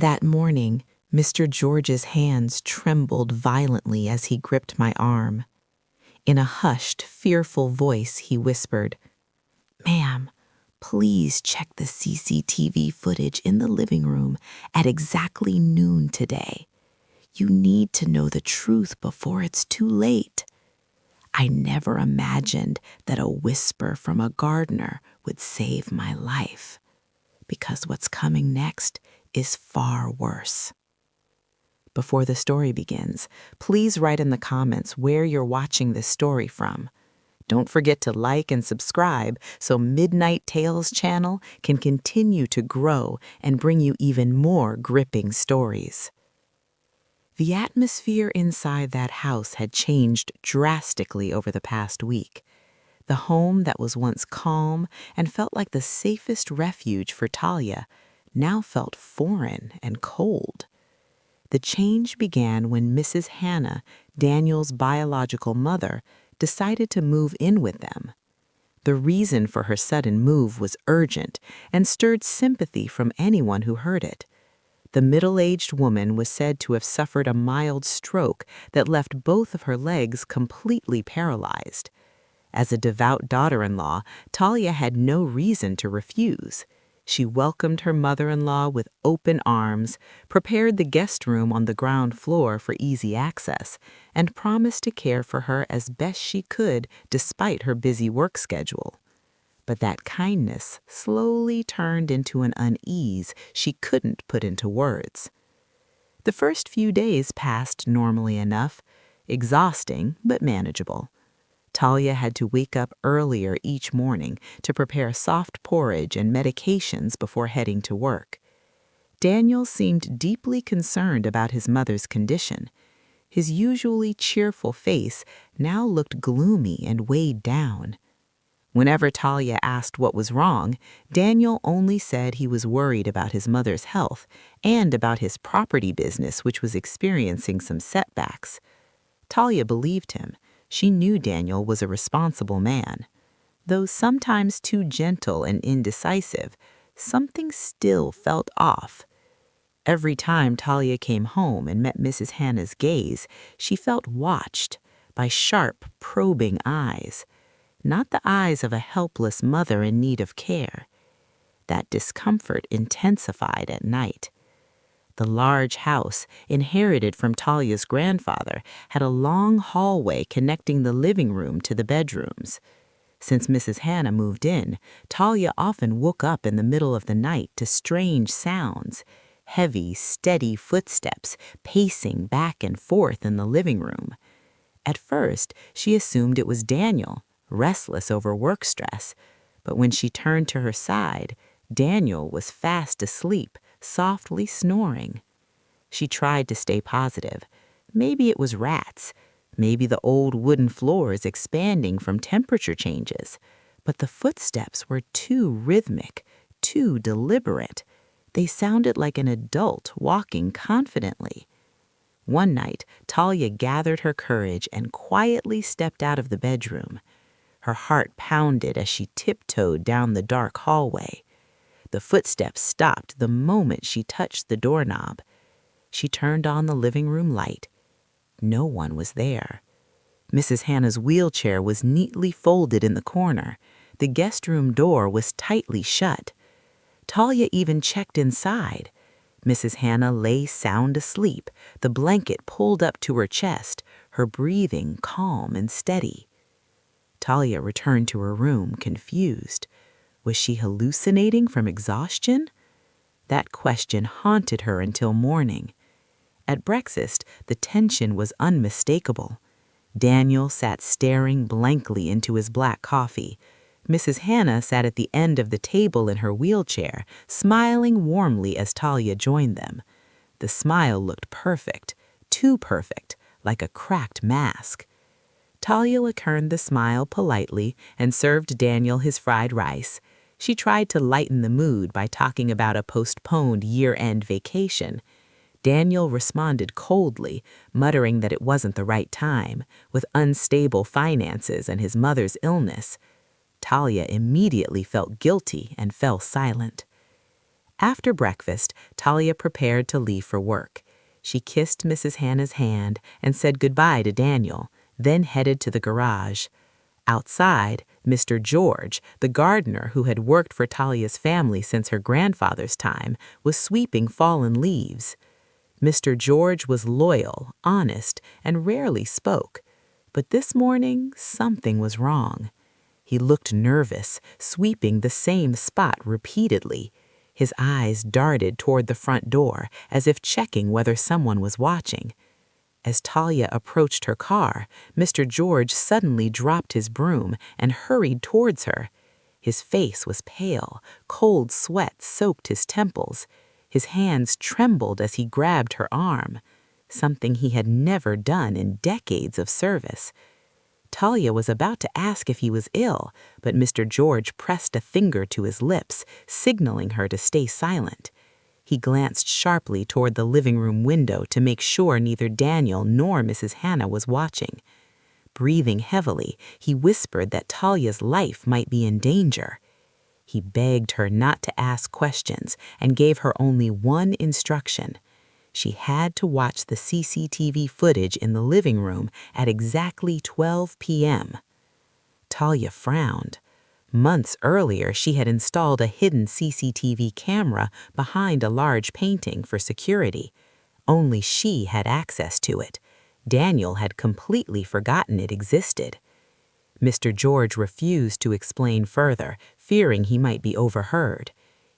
That morning, Mr. George's hands trembled violently as he gripped my arm. In a hushed, fearful voice, he whispered, "Ma'am, please check the CCTV footage in the living room at exactly noon today. You need to know the truth before it's too late." I never imagined that a whisper from a gardener would save my life, because what's coming next is far worse. Before the story begins, please write in the comments where you're watching this story from. Don't forget to like and subscribe so Midnight Tales channel can continue to grow and bring you even more gripping stories. The atmosphere inside that house had changed drastically over the past week. The home that was once calm and felt like the safest refuge for Talia now felt foreign and cold. The change began when Mrs. Hannah, Daniel's biological mother, decided to move in with them. The reason for her sudden move was urgent and stirred sympathy from anyone who heard it. The middle-aged woman was said to have suffered a mild stroke that left both of her legs completely paralyzed. As a devout daughter-in-law, Talia had no reason to refuse. She welcomed her mother-in-law with open arms, prepared the guest room on the ground floor for easy access, and promised to care for her as best she could despite her busy work schedule. But that kindness slowly turned into an unease she couldn't put into words. The first few days passed normally enough, exhausting but manageable. Talia had to wake up earlier each morning to prepare soft porridge and medications before heading to work. Daniel seemed deeply concerned about his mother's condition. His usually cheerful face now looked gloomy and weighed down. Whenever Talia asked what was wrong, Daniel only said he was worried about his mother's health and about his property business, which was experiencing some setbacks. Talia believed him. She knew Daniel was a responsible man. Though sometimes too gentle and indecisive, something still felt off. Every time Talia came home and met Mrs. Hannah's gaze, she felt watched by sharp, probing eyes. Not the eyes of a helpless mother in need of care. That discomfort intensified at night. The large house, inherited from Talia's grandfather, had a long hallway connecting the living room to the bedrooms. Since Mrs. Hannah moved in, Talia often woke up in the middle of the night to strange sounds, heavy, steady footsteps pacing back and forth in the living room. At first, she assumed it was Daniel, restless over work stress, but when she turned to her side, Daniel was fast asleep, softly snoring. She tried to stay positive. Maybe it was rats. Maybe the old wooden floors expanding from temperature changes. But the footsteps were too rhythmic, too deliberate. They sounded like an adult walking confidently. One night, Talia gathered her courage and quietly stepped out of the bedroom. Her heart pounded as she tiptoed down the dark hallway. The footsteps stopped the moment she touched the doorknob. She turned on the living room light. No one was there. Mrs. Hannah's wheelchair was neatly folded in the corner. The guest room door was tightly shut. Talia even checked inside. Mrs. Hannah lay sound asleep, the blanket pulled up to her chest, her breathing calm and steady. Talia returned to her room, confused. Was she hallucinating from exhaustion? That question haunted her until morning. At breakfast, the tension was unmistakable. Daniel sat staring blankly into his black coffee. Mrs. Hannah sat at the end of the table in her wheelchair, smiling warmly as Talia joined them. The smile looked perfect, too perfect, like a cracked mask. Talia returned the smile politely and served Daniel his fried rice. She tried to lighten the mood by talking about a postponed year-end vacation. Daniel responded coldly, muttering that it wasn't the right time, with unstable finances and his mother's illness. Talia immediately felt guilty and fell silent. After breakfast, Talia prepared to leave for work. She kissed Mrs. Hannah's hand and said goodbye to Daniel, then headed to the garage. Outside, Mr. George, the gardener who had worked for Talia's family since her grandfather's time, was sweeping fallen leaves. Mr. George was loyal, honest, and rarely spoke. But this morning, something was wrong. He looked nervous, sweeping the same spot repeatedly. His eyes darted toward the front door, as if checking whether someone was watching. As Talia approached her car, Mr. George suddenly dropped his broom and hurried towards her. His face was pale, cold sweat soaked his temples. His hands trembled as he grabbed her arm, something he had never done in decades of service. Talia was about to ask if he was ill, but Mr. George pressed a finger to his lips, signaling her to stay silent. He glanced sharply toward the living room window to make sure neither Daniel nor Mrs. Hannah was watching. Breathing heavily, he whispered that Talia's life might be in danger. He begged her not to ask questions and gave her only one instruction. She had to watch the CCTV footage in the living room at exactly 12 p.m. Talia frowned. Months earlier, she had installed a hidden CCTV camera behind a large painting for security. Only she had access to it. Daniel had completely forgotten it existed. Mr. George refused to explain further, fearing he might be overheard.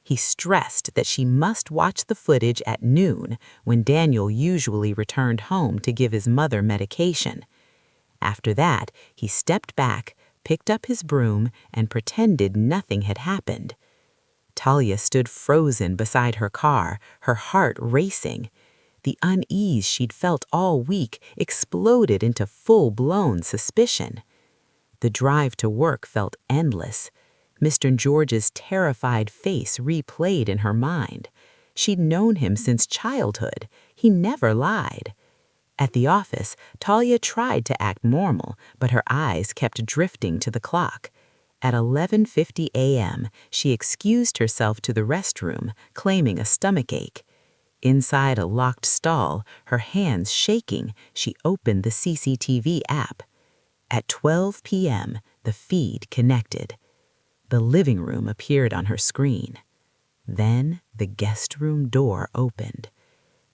He stressed that she must watch the footage at noon, when Daniel usually returned home to give his mother medication. After that, he stepped back, picked up his broom, and pretended nothing had happened. Talia stood frozen beside her car, her heart racing. The unease she'd felt all week exploded into full-blown suspicion. The drive to work felt endless. Mr. George's terrified face replayed in her mind. She'd known him since childhood. He never lied. At the office, Talia tried to act normal, but her eyes kept drifting to the clock. At 11:50 a.m., she excused herself to the restroom, claiming a stomachache. Inside a locked stall, her hands shaking, she opened the CCTV app. At 12 p.m., the feed connected. The living room appeared on her screen. Then the guest room door opened.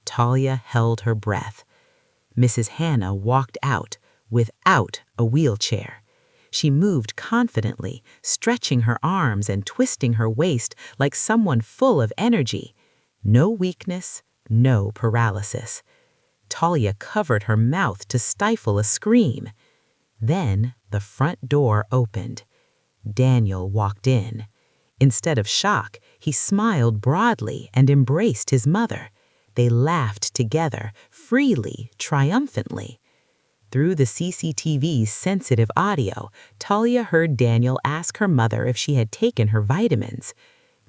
Talia held her breath. Mrs. Hannah walked out without a wheelchair. She moved confidently, stretching her arms and twisting her waist like someone full of energy. No weakness, no paralysis. Talia covered her mouth to stifle a scream. Then the front door opened. Daniel walked in. Instead of shock, he smiled broadly and embraced his mother. They laughed together, freely, triumphantly. Through the CCTV's sensitive audio, Talia heard Daniel ask her mother if she had taken her vitamins.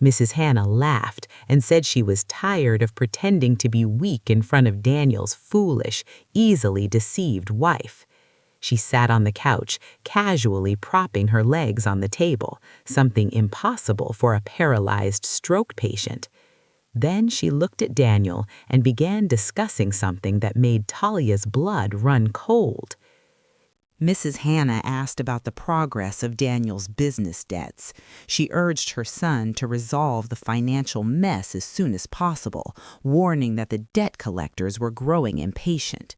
Mrs. Hannah laughed and said she was tired of pretending to be weak in front of Daniel's foolish, easily deceived wife. She sat on the couch, casually propping her legs on the table, something impossible for a paralyzed stroke patient. Then she looked at Daniel and began discussing something that made Talia's blood run cold. Mrs. Hannah asked about the progress of Daniel's business debts. She urged her son to resolve the financial mess as soon as possible, warning that the debt collectors were growing impatient.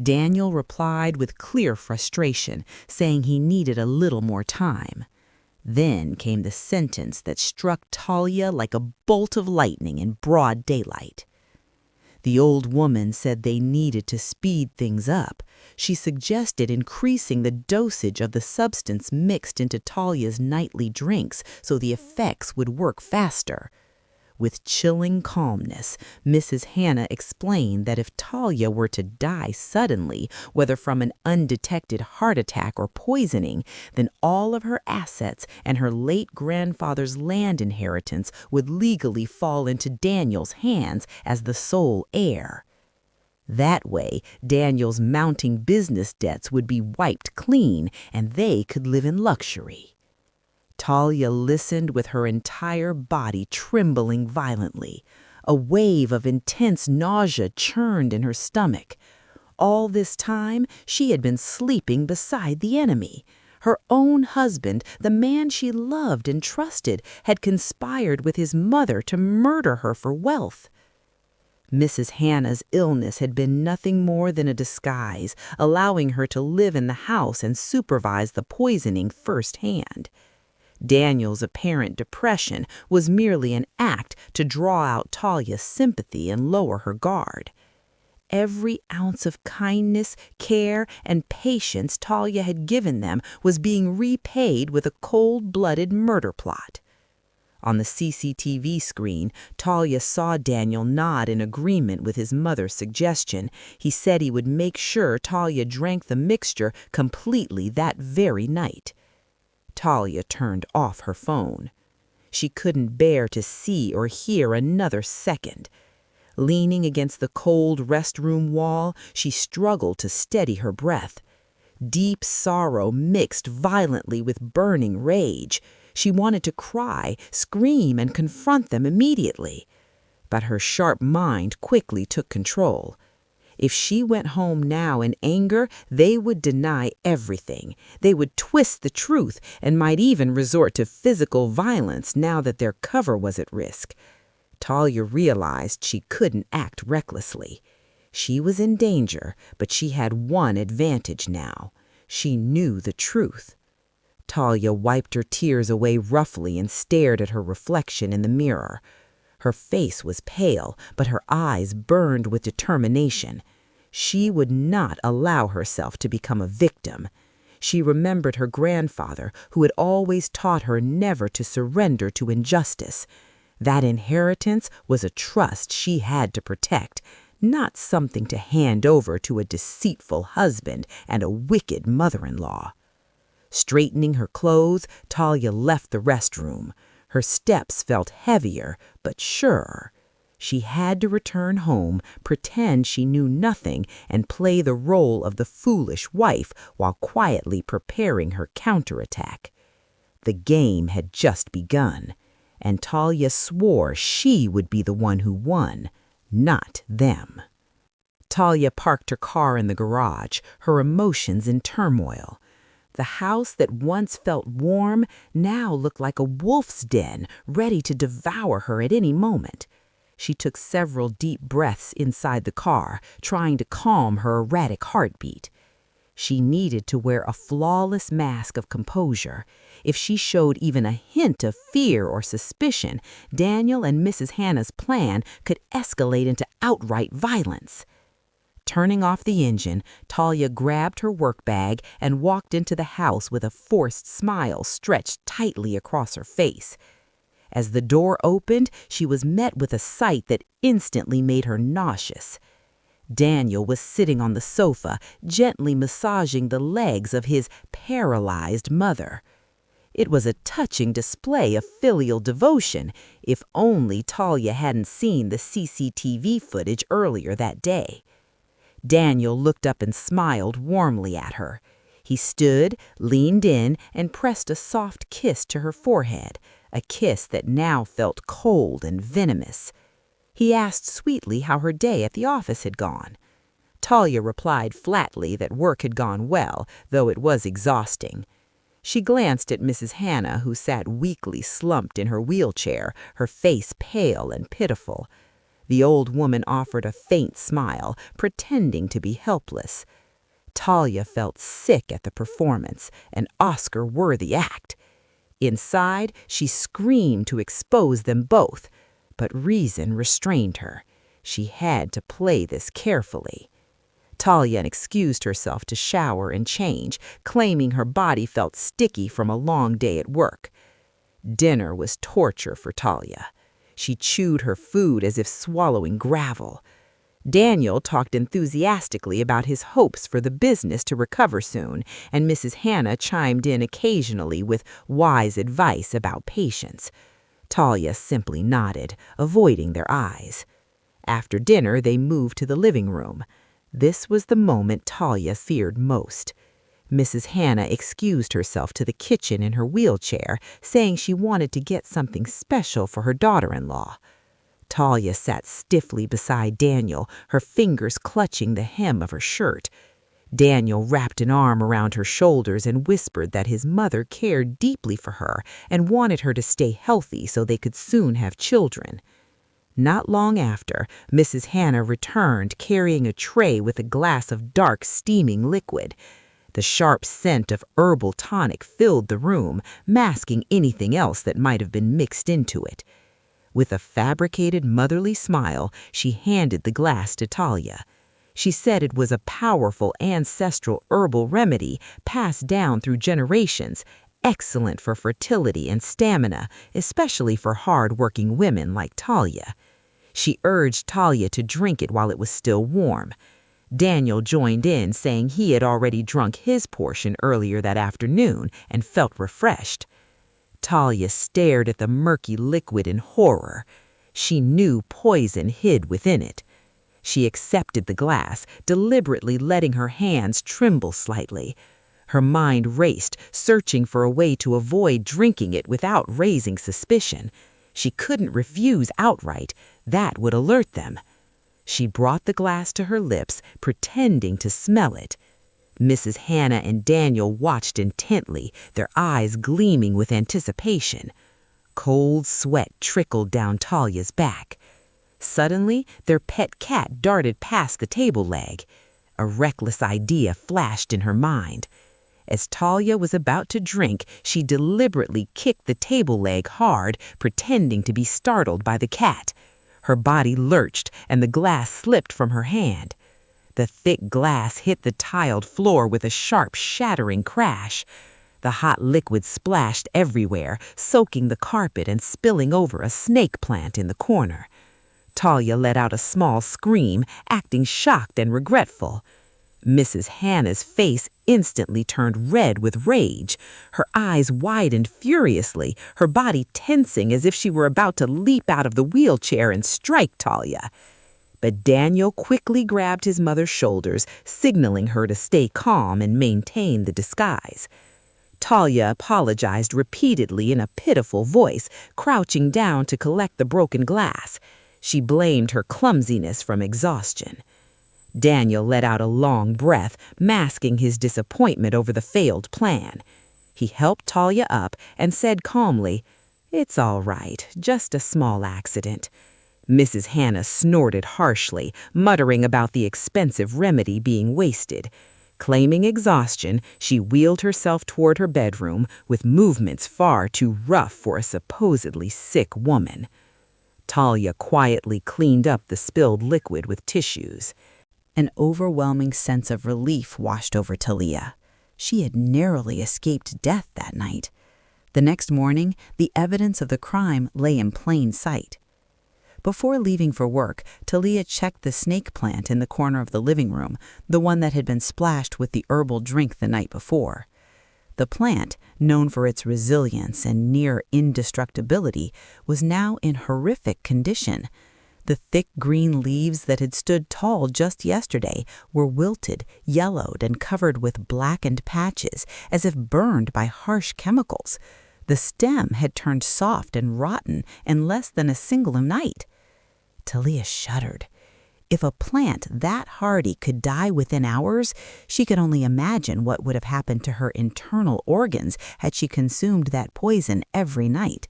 Daniel replied with clear frustration, saying he needed a little more time. Then came the sentence that struck Talia like a bolt of lightning in broad daylight. The old woman said they needed to speed things up. She suggested increasing the dosage of the substance mixed into Talia's nightly drinks so the effects would work faster. With chilling calmness, Mrs. Hannah explained that if Talia were to die suddenly, whether from an undetected heart attack or poisoning, then all of her assets and her late grandfather's land inheritance would legally fall into Daniel's hands as the sole heir. That way, Daniel's mounting business debts would be wiped clean and they could live in luxury. Talia listened with her entire body trembling violently. A wave of intense nausea churned in her stomach. All this time, she had been sleeping beside the enemy. Her own husband, the man she loved and trusted, had conspired with his mother to murder her for wealth. Mrs. Hannah's illness had been nothing more than a disguise, allowing her to live in the house and supervise the poisoning firsthand. Daniel's apparent depression was merely an act to draw out Talia's sympathy and lower her guard. Every ounce of kindness, care, and patience Talia had given them was being repaid with a cold-blooded murder plot. On the CCTV screen, Talia saw Daniel nod in agreement with his mother's suggestion. He said he would make sure Talia drank the mixture completely that very night. Talia turned off her phone. She couldn't bear to see or hear another second. Leaning against the cold restroom wall, she struggled to steady her breath. Deep sorrow mixed violently with burning rage. She wanted to cry, scream, and confront them immediately. But her sharp mind quickly took control. If she went home now in anger, they would deny everything. They would twist the truth and might even resort to physical violence now that their cover was at risk. Talia realized she couldn't act recklessly. She was in danger, but she had one advantage now. She knew the truth. Talia wiped her tears away roughly and stared at her reflection in the mirror. Her face was pale, but her eyes burned with determination. She would not allow herself to become a victim. She remembered her grandfather, who had always taught her never to surrender to injustice. That inheritance was a trust she had to protect, not something to hand over to a deceitful husband and a wicked mother-in-law. Straightening her clothes, Talia left the restroom. Her steps felt heavier, but surer. She had to return home, pretend she knew nothing, and play the role of the foolish wife while quietly preparing her counterattack. The game had just begun, and Talia swore she would be the one who won, not them. Talia parked her car in the garage, her emotions in turmoil. The house that once felt warm now looked like a wolf's den, ready to devour her at any moment. She took several deep breaths inside the car, trying to calm her erratic heartbeat. She needed to wear a flawless mask of composure. If she showed even a hint of fear or suspicion, Daniel and Mrs. Hannah's plan could escalate into outright violence. Turning off the engine, Talia grabbed her work bag and walked into the house with a forced smile stretched tightly across her face. As the door opened, she was met with a sight that instantly made her nauseous. Daniel was sitting on the sofa, gently massaging the legs of his paralyzed mother. It was a touching display of filial devotion, if only Talia hadn't seen the CCTV footage earlier that day. Daniel looked up and smiled warmly at her. He stood, leaned in, and pressed a soft kiss to her forehead, a kiss that now felt cold and venomous. He asked sweetly how her day at the office had gone. Talia replied flatly that work had gone well, though it was exhausting. She glanced at Mrs. Hannah, who sat weakly slumped in her wheelchair, her face pale and pitiful. The old woman offered a faint smile, pretending to be helpless. Talia felt sick at the performance, an Oscar-worthy act. Inside, she screamed to expose them both, but reason restrained her. She had to play this carefully. Talia excused herself to shower and change, claiming her body felt sticky from a long day at work. Dinner was torture for Talia. She chewed her food as if swallowing gravel. Daniel talked enthusiastically about his hopes for the business to recover soon, and Mrs. Hannah chimed in occasionally with wise advice about patience. Talia simply nodded, avoiding their eyes. After dinner, they moved to the living room. This was the moment Talia feared most. Mrs. Hannah excused herself to the kitchen in her wheelchair, saying she wanted to get something special for her daughter-in-law. Talia sat stiffly beside Daniel, her fingers clutching the hem of her shirt. Daniel wrapped an arm around her shoulders and whispered that his mother cared deeply for her and wanted her to stay healthy so they could soon have children. Not long after, Mrs. Hannah returned carrying a tray with a glass of dark, steaming liquid. The sharp scent of herbal tonic filled the room, masking anything else that might have been mixed into it. With a fabricated motherly smile, she handed the glass to Talia. She said it was a powerful ancestral herbal remedy passed down through generations, excellent for fertility and stamina, especially for hard-working women like Talia. She urged Talia to drink it while it was still warm. Daniel joined in, saying he had already drunk his portion earlier that afternoon and felt refreshed. Talia stared at the murky liquid in horror. She knew poison hid within it. She accepted the glass, deliberately letting her hands tremble slightly. Her mind raced, searching for a way to avoid drinking it without raising suspicion. She couldn't refuse outright. That would alert them. She brought the glass to her lips, pretending to smell it. Mrs. Hannah and Daniel watched intently, their eyes gleaming with anticipation. Cold sweat trickled down Talia's back. Suddenly, their pet cat darted past the table leg. A reckless idea flashed in her mind. As Talia was about to drink, she deliberately kicked the table leg hard, pretending to be startled by the cat. Her body lurched, and the glass slipped from her hand. The thick glass hit the tiled floor with a sharp, shattering crash. The hot liquid splashed everywhere, soaking the carpet and spilling over a snake plant in the corner. Talia let out a small scream, acting shocked and regretful. Mrs. Hannah's face instantly turned red with rage. Her eyes widened furiously, her body tensing as if she were about to leap out of the wheelchair and strike Talia. But Daniel quickly grabbed his mother's shoulders, signaling her to stay calm and maintain the disguise. Talia apologized repeatedly in a pitiful voice, crouching down to collect the broken glass. She blamed her clumsiness from exhaustion. Daniel let out a long breath, masking his disappointment over the failed plan. He helped Talia up and said calmly, "It's all right, just a small accident." Mrs. Hannah snorted harshly, muttering about the expensive remedy being wasted. Claiming exhaustion, she wheeled herself toward her bedroom with movements far too rough for a supposedly sick woman. Talia quietly cleaned up the spilled liquid with tissues. An overwhelming sense of relief washed over Talia. She had narrowly escaped death that night. The next morning, the evidence of the crime lay in plain sight. Before leaving for work, Talia checked the snake plant in the corner of the living room, the one that had been splashed with the herbal drink the night before. The plant, known for its resilience and near indestructibility, was now in horrific condition. The thick green leaves that had stood tall just yesterday were wilted, yellowed, and covered with blackened patches, as if burned by harsh chemicals. The stem had turned soft and rotten in less than a single night. Talia shuddered. If a plant that hardy could die within hours, she could only imagine what would have happened to her internal organs had she consumed that poison every night.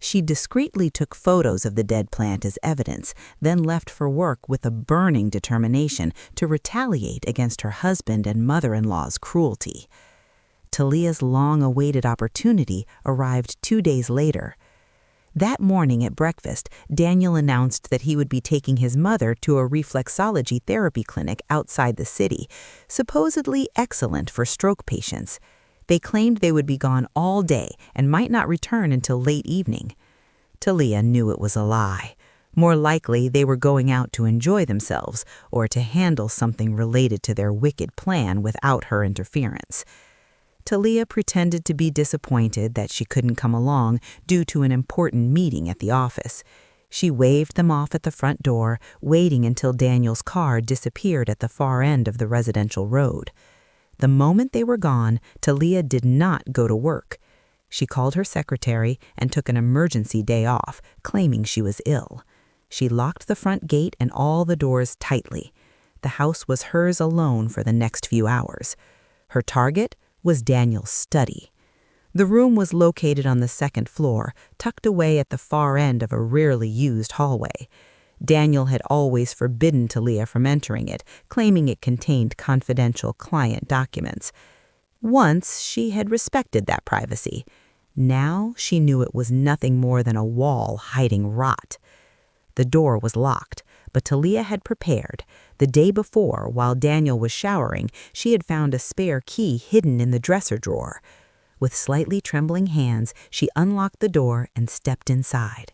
She discreetly took photos of the dead plant as evidence, then left for work with a burning determination to retaliate against her husband and mother-in-law's cruelty. Talia's long-awaited opportunity arrived 2 days later. That morning at breakfast, Daniel announced that he would be taking his mother to a reflexology therapy clinic outside the city, supposedly excellent for stroke patients. They claimed they would be gone all day and might not return until late evening. Talia knew it was a lie. More likely, they were going out to enjoy themselves or to handle something related to their wicked plan without her interference. Talia pretended to be disappointed that she couldn't come along due to an important meeting at the office. She waved them off at the front door, waiting until Daniel's car disappeared at the far end of the residential road. The moment they were gone, Talia did not go to work. She called her secretary and took an emergency day off, claiming she was ill. She locked the front gate and all the doors tightly. The house was hers alone for the next few hours. Her target was Daniel's study. The room was located on the second floor, tucked away at the far end of a rarely used hallway. Daniel had always forbidden Talia from entering it, claiming it contained confidential client documents. Once she had respected that privacy. Now she knew it was nothing more than a wall hiding rot. The door was locked, but Talia had prepared. The day before, while Daniel was showering, she had found a spare key hidden in the dresser drawer. With slightly trembling hands, she unlocked the door and stepped inside.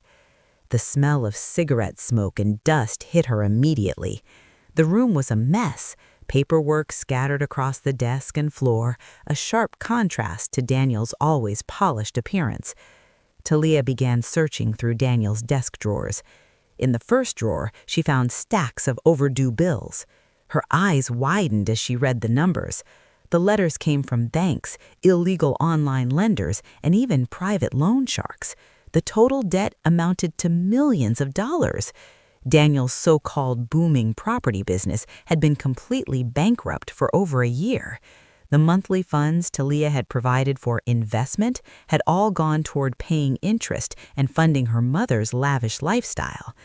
The smell of cigarette smoke and dust hit her immediately. The room was a mess, paperwork scattered across the desk and floor, a sharp contrast to Daniel's always polished appearance. Talia began searching through Daniel's desk drawers. In the first drawer, she found stacks of overdue bills. Her eyes widened as she read the numbers. The letters came from banks, illegal online lenders, and even private loan sharks. The total debt amounted to millions of dollars. Daniel's so-called booming property business had been completely bankrupt for over a year. The monthly funds Talia had provided for investment had all gone toward paying interest and funding her mother's lavish lifestyle.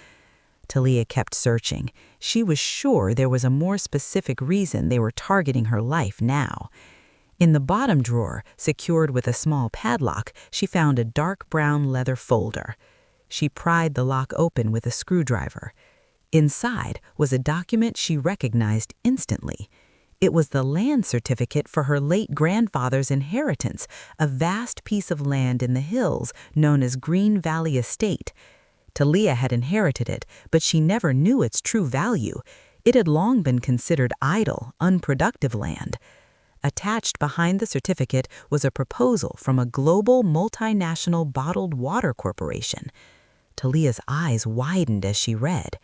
Talia kept searching. She was sure there was a more specific reason they were targeting her life now. In the bottom drawer, secured with a small padlock, she found a dark brown leather folder. She pried the lock open with a screwdriver. Inside was a document she recognized instantly. It was the land certificate for her late grandfather's inheritance, a vast piece of land in the hills known as Green Valley Estate. Talia had inherited it, but she never knew its true value. It had long been considered idle, unproductive land. Attached behind the certificate was a proposal from a global multinational bottled water corporation. Talia's eyes widened as she read.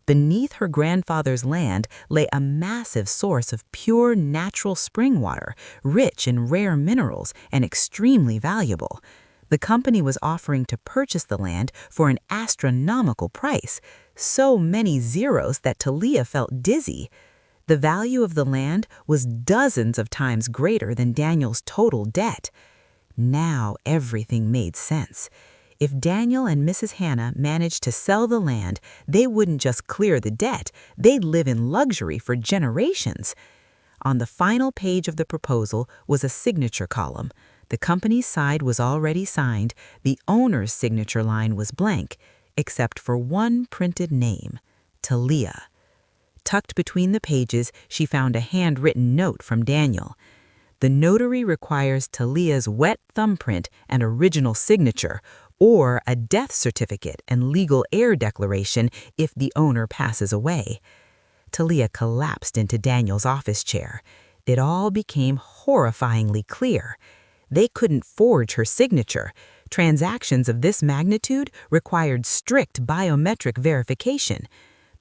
Beneath her grandfather's land lay a massive source of pure natural spring water, rich in rare minerals and extremely valuable. The company was offering to purchase the land for an astronomical price, so many zeros that Talia felt dizzy. The value of the land was dozens of times greater than Daniel's total debt. Now everything made sense. If Daniel and Mrs. Hannah managed to sell the land, they wouldn't just clear the debt, they'd live in luxury for generations. On the final page of the proposal was a signature column. The company's side was already signed, the owner's signature line was blank, except for one printed name, Talia. Tucked between the pages, she found a handwritten note from Daniel. The notary requires Talia's wet thumbprint and original signature, or a death certificate and legal heir declaration if the owner passes away. Talia collapsed into Daniel's office chair. It all became horrifyingly clear. They couldn't forge her signature. Transactions of this magnitude required strict biometric verification.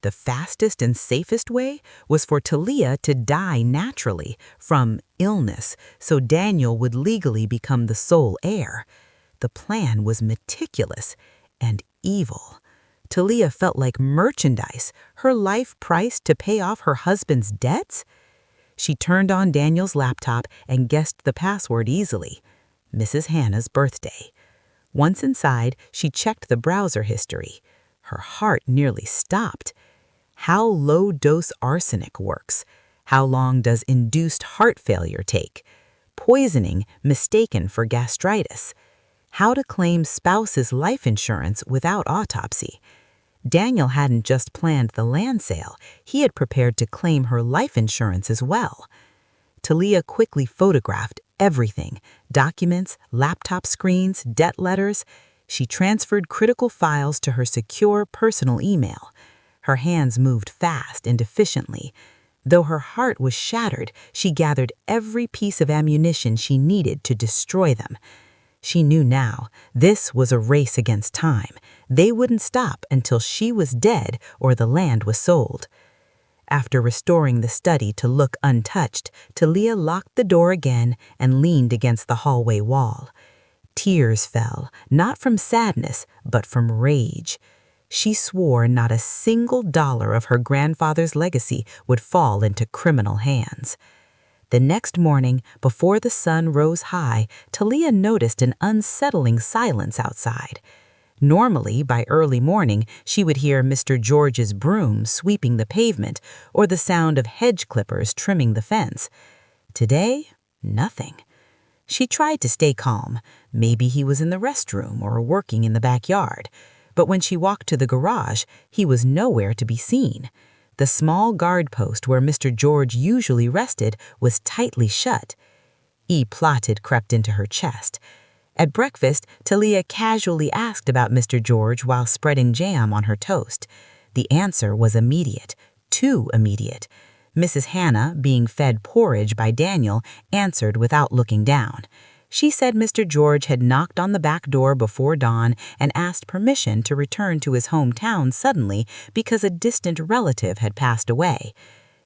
The fastest and safest way was for Talia to die naturally from illness, so Daniel would legally become the sole heir. The plan was meticulous and evil. Talia felt like merchandise, her life priced to pay off her husband's debts. She turned on Daniel's laptop and guessed the password easily. Mrs. Hannah's birthday. Once inside, she checked the browser history. Her heart nearly stopped. How low-dose arsenic works. How long does induced heart failure take? Poisoning mistaken for gastritis. How to claim spouse's life insurance without autopsy. Daniel hadn't just planned the land sale, he had prepared to claim her life insurance as well. Talia quickly photographed everything, documents, laptop screens, debt letters. She transferred critical files to her secure personal email. Her hands moved fast and efficiently. Though her heart was shattered, she gathered every piece of ammunition she needed to destroy them. She knew now, this was a race against time. They wouldn't stop until she was dead or the land was sold. After restoring the study to look untouched, Talia locked the door again and leaned against the hallway wall. Tears fell, not from sadness, but from rage. She swore not a single dollar of her grandfather's legacy would fall into criminal hands. The next morning, before the sun rose high, Talia noticed an unsettling silence outside. Normally, by early morning, she would hear Mr. George's broom sweeping the pavement or the sound of hedge clippers trimming the fence. Today, nothing. She tried to stay calm. Maybe he was in the restroom or working in the backyard. But when she walked to the garage, he was nowhere to be seen. The small guard post where Mr. George usually rested was tightly shut. Plotted crept into her chest. At breakfast, Talia casually asked about Mr. George while spreading jam on her toast. The answer was immediate, too immediate. Mrs. Hannah, being fed porridge by Daniel, answered without looking down. She said Mr. George had knocked on the back door before dawn and asked permission to return to his hometown suddenly because a distant relative had passed away.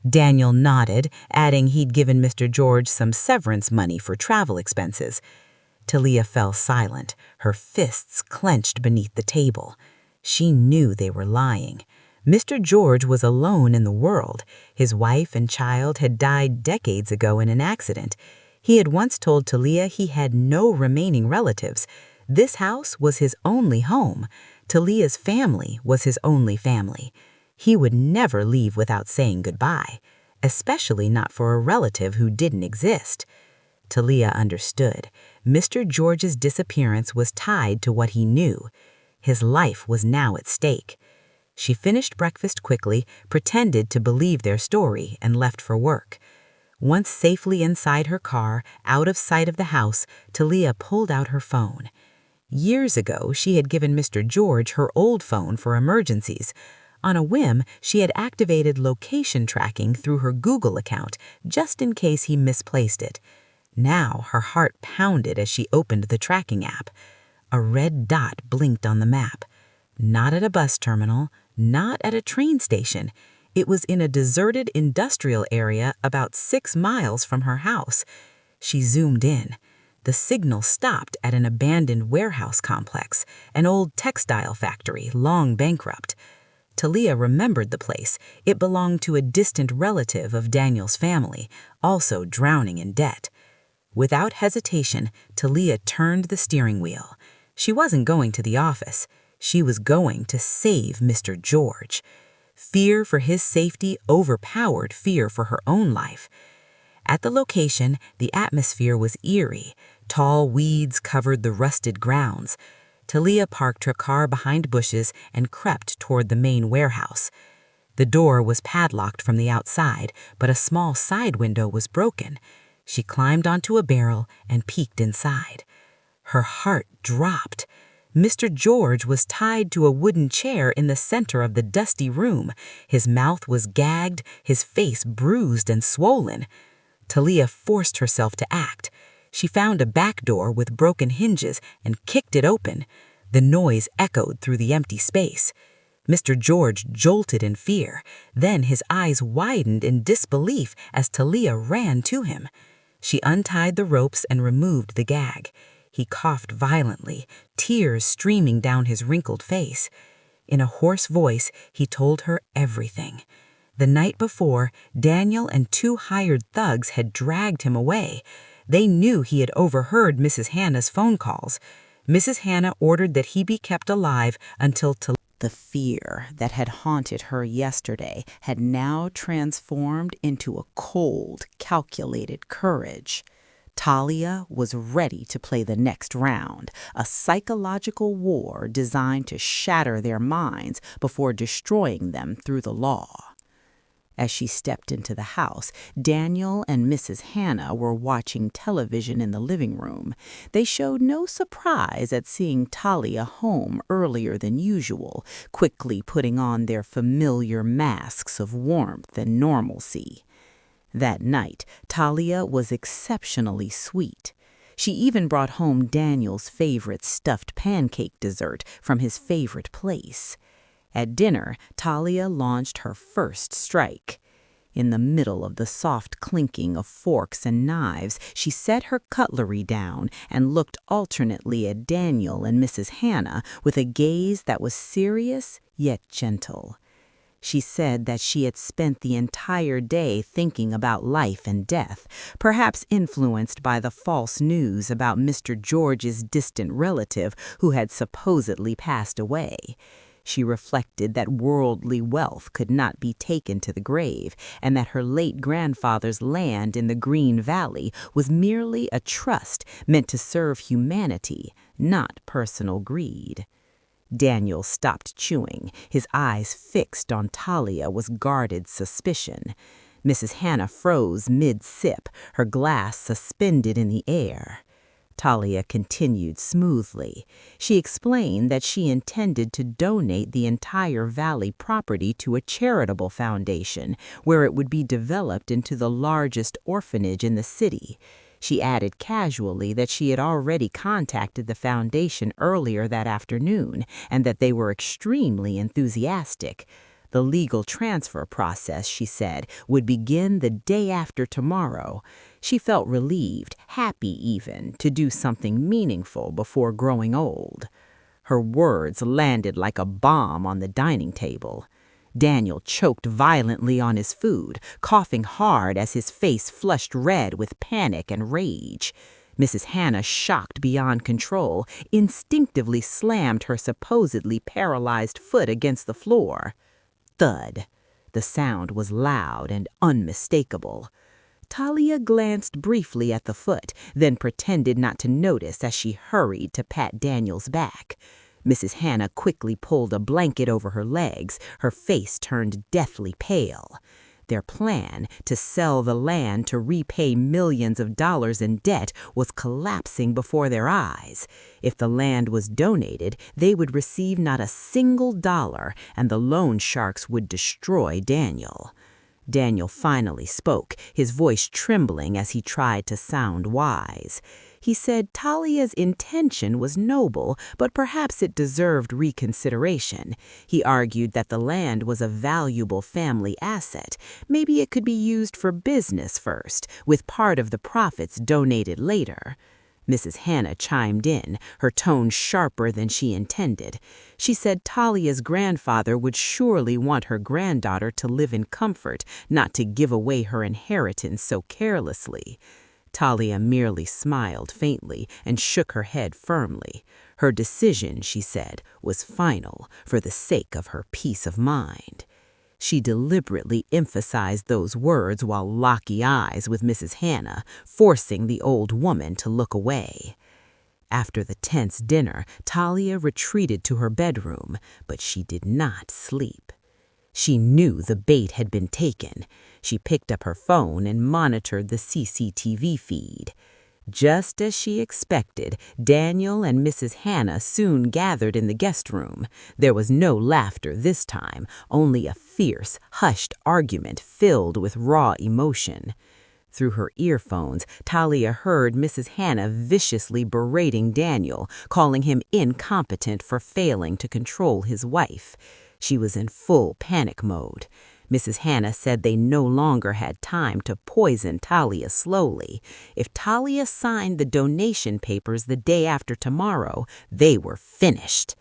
Daniel nodded, adding he'd given Mr. George some severance money for travel expenses. Talia fell silent, her fists clenched beneath the table. She knew they were lying. Mr. George was alone in the world. His wife and child had died decades ago in an accident. He had once told Talia he had no remaining relatives. This house was his only home. Talia's family was his only family. He would never leave without saying goodbye, especially not for a relative who didn't exist. Talia understood. Mr. George's disappearance was tied to what he knew. His life was now at stake. She finished breakfast quickly, pretended to believe their story, and left for work. Once safely inside her car, out of sight of the house, Talia pulled out her phone. Years ago, she had given Mr. George her old phone for emergencies. On a whim, she had activated location tracking through her Google account, just in case he misplaced it. Now her heart pounded as she opened the tracking app. A red dot blinked on the map. Not at a bus terminal, not at a train station. It was in a deserted industrial area about 6 miles from her house. She zoomed in. The signal stopped at an abandoned warehouse complex, an old textile factory long bankrupt. Talia remembered the place. It belonged to a distant relative of Daniel's family, also drowning in debt. Without hesitation, Talia turned the steering wheel. She wasn't going to the office. She was going to save Mr. George. Fear for his safety overpowered fear for her own life. At the location, the atmosphere was eerie. Tall weeds covered the rusted grounds. Talia parked her car behind bushes and crept toward the main warehouse. The door was padlocked from the outside, but a small side window was broken. She climbed onto a barrel and peeked inside. Her heart dropped. Mr. George was tied to a wooden chair in the center of the dusty room. His mouth was gagged, his face bruised and swollen. Talia forced herself to act. She found a back door with broken hinges and kicked it open. The noise echoed through the empty space. Mr. George jolted in fear. Then his eyes widened in disbelief as Talia ran to him. She untied the ropes and removed the gag. He coughed violently, tears streaming down his wrinkled face. In a hoarse voice, he told her everything. The night before, Daniel and 2 hired thugs had dragged him away. They knew he had overheard Mrs. Hannah's phone calls. Mrs. Hannah ordered that he be kept alive until The fear that had haunted her yesterday had now transformed into a cold, calculated courage. Talia was ready to play the next round, a psychological war designed to shatter their minds before destroying them through the law. As she stepped into the house, Daniel and Mrs. Hannah were watching television in the living room. They showed no surprise at seeing Talia home earlier than usual, quickly putting on their familiar masks of warmth and normalcy. That night, Talia was exceptionally sweet. She even brought home Daniel's favorite stuffed pancake dessert from his favorite place. At dinner, Talia launched her first strike. In the middle of the soft clinking of forks and knives, she set her cutlery down and looked alternately at Daniel and Mrs. Hannah with a gaze that was serious yet gentle. She said that she had spent the entire day thinking about life and death, perhaps influenced by the false news about Mr. George's distant relative who had supposedly passed away. She reflected that worldly wealth could not be taken to the grave, and that her late grandfather's land in the Green Valley was merely a trust meant to serve humanity, not personal greed. Daniel stopped chewing, his eyes fixed on Talia with guarded suspicion. Mrs. Hannah froze mid-sip, her glass suspended in the air. Talia continued smoothly. She explained that she intended to donate the entire valley property to a charitable foundation, where it would be developed into the largest orphanage in the city. She added casually that she had already contacted the foundation earlier that afternoon and that they were extremely enthusiastic. The legal transfer process, she said, would begin the day after tomorrow. She felt relieved, happy even, to do something meaningful before growing old. Her words landed like a bomb on the dining table. Daniel choked violently on his food, coughing hard as his face flushed red with panic and rage. Mrs. Hannah, shocked beyond control, instinctively slammed her supposedly paralyzed foot against the floor. Thud. The sound was loud and unmistakable. Talia glanced briefly at the foot, then pretended not to notice as she hurried to pat Daniel's back. Mrs. Hannah quickly pulled a blanket over her legs, her face turned deathly pale. Their plan to sell the land to repay millions of dollars in debt was collapsing before their eyes. If the land was donated, they would receive not a single dollar, and the loan sharks would destroy Daniel. Daniel finally spoke, his voice trembling as he tried to sound wise. He said Talia's intention was noble, but perhaps it deserved reconsideration. He argued that the land was a valuable family asset. Maybe it could be used for business first, with part of the profits donated later. Mrs. Hannah chimed in, her tone sharper than she intended. She said Talia's grandfather would surely want her granddaughter to live in comfort, not to give away her inheritance so carelessly. Talia merely smiled faintly and shook her head firmly. Her decision, she said, was final for the sake of her peace of mind. She deliberately emphasized those words while locking eyes with Mrs. Hannah, forcing the old woman to look away. After the tense dinner, Talia retreated to her bedroom, but she did not sleep. She knew the bait had been taken. She picked up her phone and monitored the CCTV feed. Just as she expected, Daniel and Mrs. Hannah soon gathered in the guest room. There was no laughter this time, only a fierce, hushed argument filled with raw emotion. Through her earphones, Talia heard Mrs. Hannah viciously berating Daniel, calling him incompetent for failing to control his wife. She was in full panic mode. Mrs. Hannah said they no longer had time to poison Talia slowly. If Talia signed the donation papers the day after tomorrow, they were finished.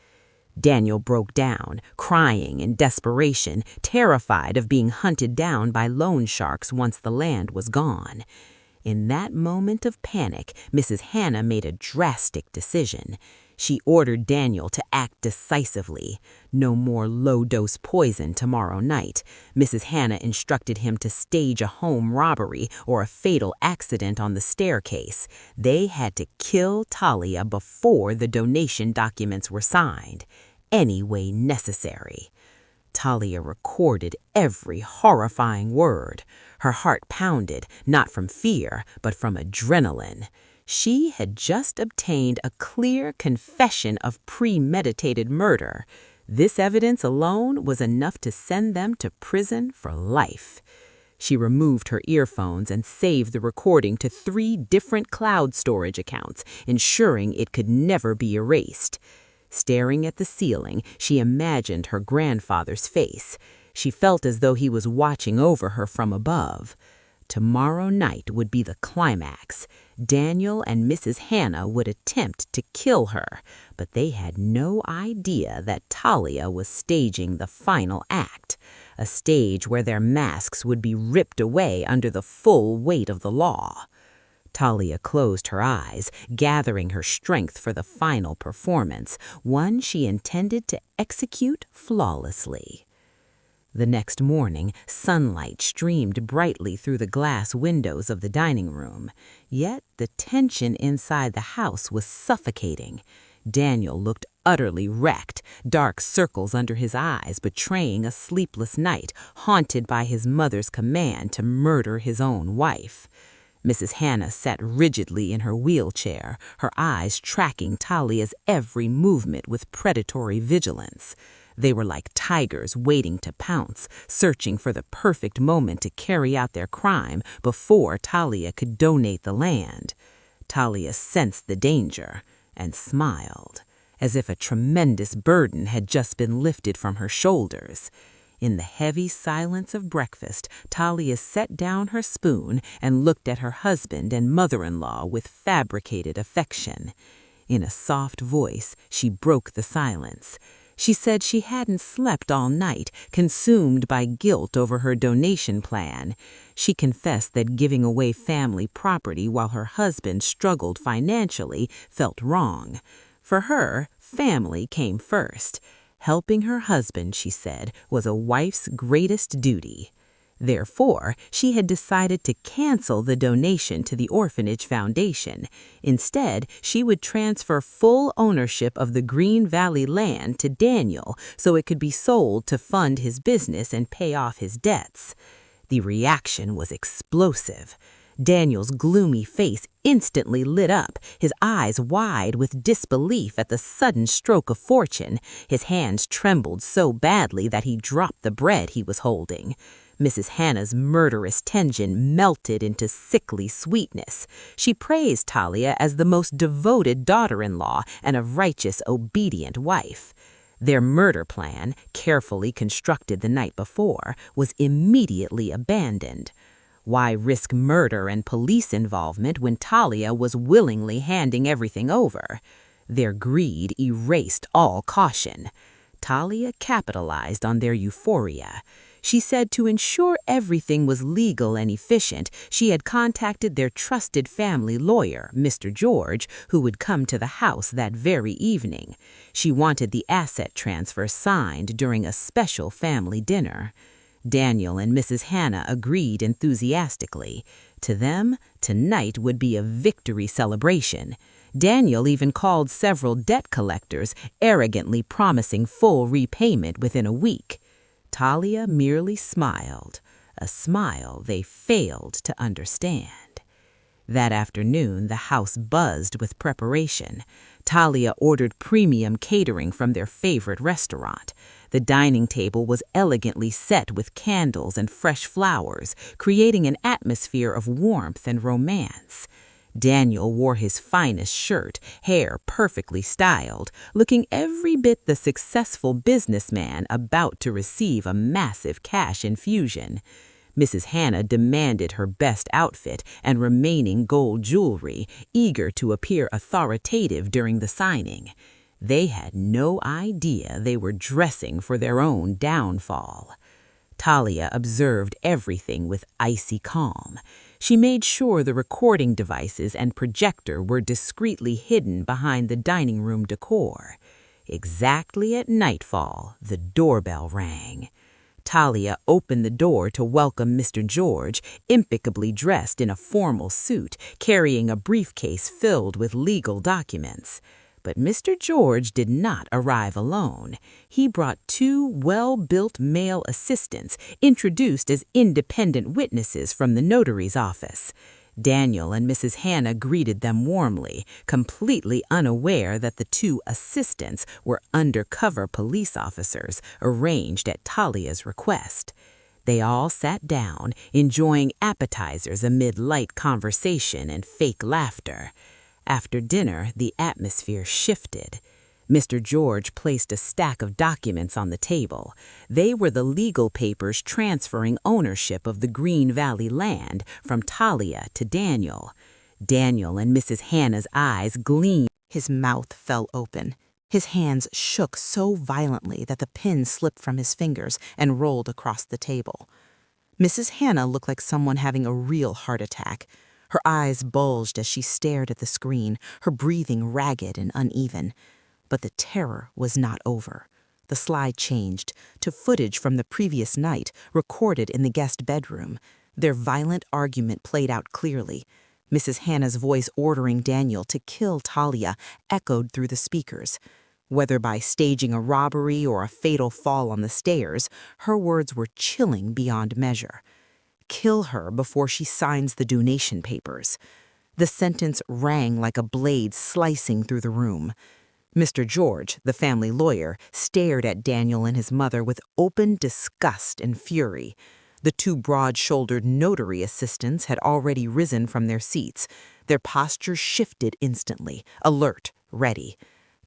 Daniel broke down, crying in desperation, terrified of being hunted down by loan sharks once the land was gone. In that moment of panic, Mrs. Hannah made a drastic decision. She ordered Daniel to act decisively. No more low-dose poison tomorrow night. Mrs. Hannah instructed him to stage a home robbery or a fatal accident on the staircase. They had to kill Talia before the donation documents were signed. Any way necessary. Talia recorded every horrifying word. Her heart pounded, not from fear, but from adrenaline. She had just obtained a clear confession of premeditated murder. This evidence alone was enough to send them to prison for life. She removed her earphones and saved the recording to 3 different cloud storage accounts, ensuring it could never be erased. Staring at the ceiling, she imagined her grandfather's face. She felt as though he was watching over her from above. Tomorrow night would be the climax. Daniel and Mrs. Hannah would attempt to kill her, but they had no idea that Talia was staging the final act, a stage where their masks would be ripped away under the full weight of the law. Talia closed her eyes, gathering her strength for the final performance, one she intended to execute flawlessly. The next morning, sunlight streamed brightly through the glass windows of the dining room. Yet the tension inside the house was suffocating. Daniel looked utterly wrecked, dark circles under his eyes betraying a sleepless night, haunted by his mother's command to murder his own wife. Mrs. Hannah sat rigidly in her wheelchair, her eyes tracking Talia's every movement with predatory vigilance. They were like tigers waiting to pounce, searching for the perfect moment to carry out their crime before Talia could donate the land. Talia sensed the danger and smiled, as if a tremendous burden had just been lifted from her shoulders. In the heavy silence of breakfast, Talia set down her spoon and looked at her husband and mother-in-law with fabricated affection. In a soft voice, she broke the silence. She said she hadn't slept all night, consumed by guilt over her donation plan. She confessed that giving away family property while her husband struggled financially felt wrong. For her, family came first. Helping her husband, she said, was a wife's greatest duty. Therefore, she had decided to cancel the donation to the Orphanage Foundation. Instead, she would transfer full ownership of the Green Valley land to Daniel so it could be sold to fund his business and pay off his debts. The reaction was explosive. Daniel's gloomy face instantly lit up, his eyes wide with disbelief at the sudden stroke of fortune. His hands trembled so badly that he dropped the bread he was holding. Mrs. Hannah's murderous tension melted into sickly sweetness. She praised Talia as the most devoted daughter-in-law and a righteous, obedient wife. Their murder plan, carefully constructed the night before, was immediately abandoned. Why risk murder and police involvement when Talia was willingly handing everything over? Their greed erased all caution. Talia capitalized on their euphoria. She said to ensure everything was legal and efficient, she had contacted their trusted family lawyer, Mr. George, who would come to the house that very evening. She wanted the asset transfer signed during a special family dinner. Daniel and Mrs. Hannah agreed enthusiastically. To them, tonight would be a victory celebration. Daniel even called several debt collectors, arrogantly promising full repayment within a week. Talia merely smiled, a smile they failed to understand. That afternoon, the house buzzed with preparation. Talia ordered premium catering from their favorite restaurant. The dining table was elegantly set with candles and fresh flowers, creating an atmosphere of warmth and romance. Daniel wore his finest shirt, hair perfectly styled, looking every bit the successful businessman about to receive a massive cash infusion. Mrs. Hannah demanded her best outfit and remaining gold jewelry, eager to appear authoritative during the signing. They had no idea they were dressing for their own downfall. Talia observed everything with icy calm. She made sure the recording devices and projector were discreetly hidden behind the dining room decor. Exactly at nightfall, the doorbell rang. Talia opened the door to welcome Mr. George, impeccably dressed in a formal suit, carrying a briefcase filled with legal documents. But Mr. George did not arrive alone. He brought two well-built male assistants, introduced as independent witnesses from the notary's office. Daniel and Mrs. Hannah greeted them warmly, completely unaware that the two assistants were undercover police officers arranged at Talia's request. They all sat down, enjoying appetizers amid light conversation and fake laughter. After dinner, the atmosphere shifted. Mr. George placed a stack of documents on the table. They were the legal papers transferring ownership of the Green Valley land from Talia to Daniel. Daniel and Mrs. Hannah's eyes gleamed. His mouth fell open. His hands shook so violently that the pen slipped from his fingers and rolled across the table. Mrs. Hannah looked like someone having a real heart attack. Her eyes bulged as she stared at the screen, her breathing ragged and uneven. But the terror was not over. The slide changed to footage from the previous night, recorded in the guest bedroom. Their violent argument played out clearly. Mrs. Hannah's voice ordering Daniel to kill Talia echoed through the speakers. Whether by staging a robbery or a fatal fall on the stairs, her words were chilling beyond measure. Kill her before she signs the donation papers. The sentence rang like a blade slicing through the room. Mr. George, the family lawyer, stared at Daniel and his mother with open disgust and fury. The two broad-shouldered notary assistants had already risen from their seats. Their postures shifted instantly, alert, ready.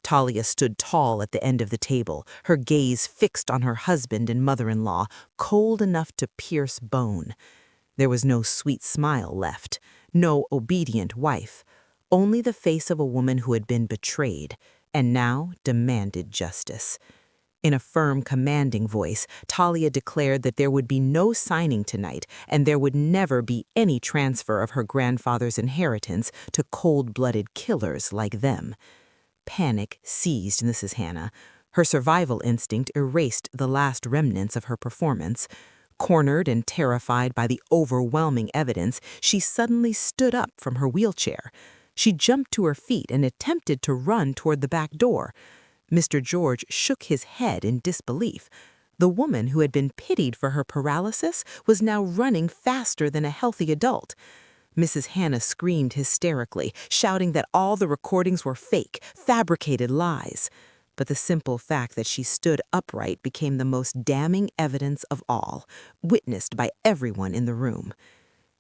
Talia stood tall at the end of the table, her gaze fixed on her husband and mother-in-law, cold enough to pierce bone. There was no sweet smile left, no obedient wife, only the face of a woman who had been betrayed and now demanded justice. In a firm, commanding voice, Talia declared that there would be no signing tonight and there would never be any transfer of her grandfather's inheritance to cold-blooded killers like them. Panic seized Mrs. Hannah. Her survival instinct erased the last remnants of her performance. Cornered and terrified by the overwhelming evidence, she suddenly stood up from her wheelchair. She jumped to her feet and attempted to run toward the back door. Mr. George shook his head in disbelief. The woman who had been pitied for her paralysis was now running faster than a healthy adult. Mrs. Hannah screamed hysterically, shouting that all the recordings were fake, fabricated lies. But the simple fact that she stood upright became the most damning evidence of all, witnessed by everyone in the room.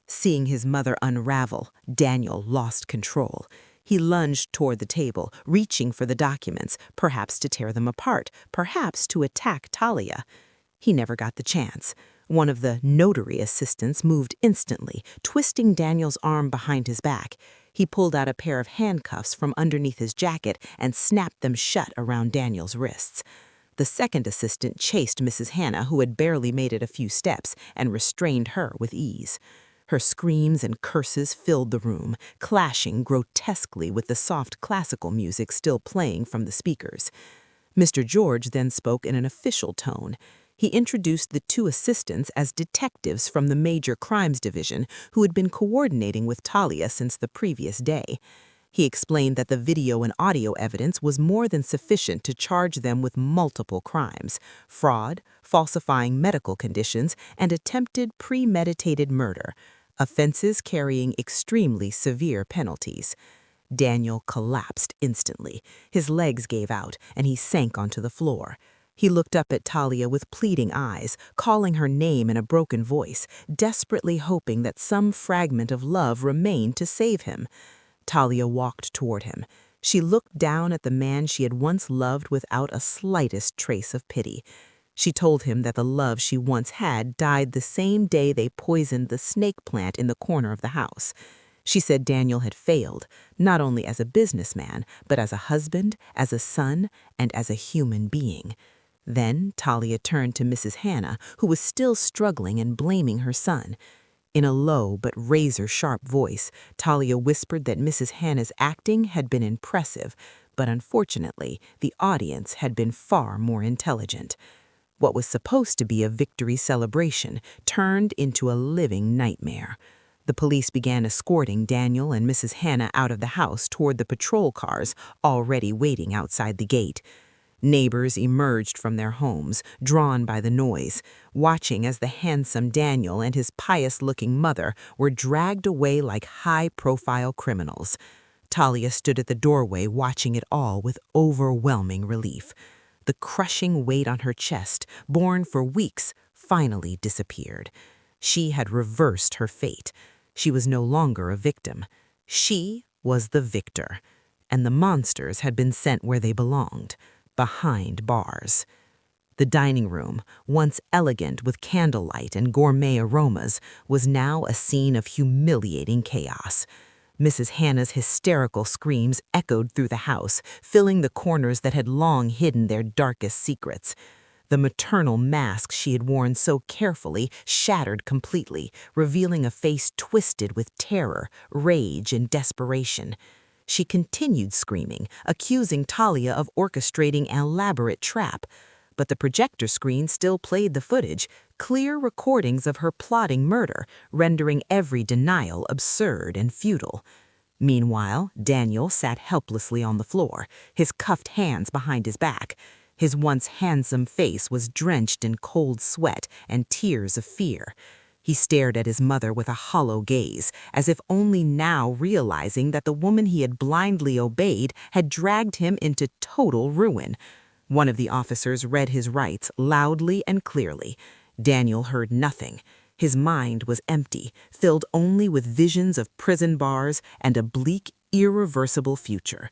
Seeing his mother unravel, Daniel lost control. He lunged toward the table, reaching for the documents, perhaps to tear them apart, perhaps to attack Talia. He never got the chance. One of the notary assistants moved instantly, twisting Daniel's arm behind his back. He pulled out a pair of handcuffs from underneath his jacket and snapped them shut around Daniel's wrists. The second assistant chased Mrs. Hannah, who had barely made it a few steps, and restrained her with ease. Her screams and curses filled the room, clashing grotesquely with the soft classical music still playing from the speakers. Mr. George then spoke in an official tone. He introduced the two assistants as detectives from the Major Crimes Division who had been coordinating with Talia since the previous day. He explained that the video and audio evidence was more than sufficient to charge them with multiple crimes: fraud, falsifying medical conditions, and attempted premeditated murder, offenses carrying extremely severe penalties. Daniel collapsed instantly. His legs gave out, and he sank onto the floor. He looked up at Talia with pleading eyes, calling her name in a broken voice, desperately hoping that some fragment of love remained to save him. Talia walked toward him. She looked down at the man she had once loved without a slightest trace of pity. She told him that the love she once had died the same day they poisoned the snake plant in the corner of the house. She said Daniel had failed, not only as a businessman, but as a husband, as a son, and as a human being. Then Talia turned to Mrs. Hannah, who was still struggling and blaming her son. In a low but razor-sharp voice, Talia whispered that Mrs. Hannah's acting had been impressive, but unfortunately, the audience had been far more intelligent. What was supposed to be a victory celebration turned into a living nightmare. The police began escorting Daniel and Mrs. Hannah out of the house toward the patrol cars already waiting outside the gate. Neighbors emerged from their homes, drawn by the noise, watching as the handsome Daniel and his pious-looking mother were dragged away like high-profile criminals. Talia stood at the doorway watching it all with overwhelming relief. The crushing weight on her chest, borne for weeks, finally disappeared. She had reversed her fate. She was no longer a victim. She was the victor. and the monsters had been sent where they belonged, behind bars. The dining room, once elegant with candlelight and gourmet aromas, was now a scene of humiliating chaos. Mrs. Hannah's hysterical screams echoed through the house, filling the corners that had long hidden their darkest secrets. The maternal mask she had worn so carefully shattered completely, revealing a face twisted with terror, rage, and desperation. She continued screaming, accusing Talia of orchestrating an elaborate trap. But the projector screen still played the footage, clear recordings of her plotting murder, rendering every denial absurd and futile. Meanwhile, Daniel sat helplessly on the floor, his cuffed hands behind his back. His once handsome face was drenched in cold sweat and tears of fear. He stared at his mother with a hollow gaze, as if only now realizing that the woman he had blindly obeyed had dragged him into total ruin. One of the officers read his rights loudly and clearly. Daniel heard nothing. His mind was empty, filled only with visions of prison bars and a bleak, irreversible future.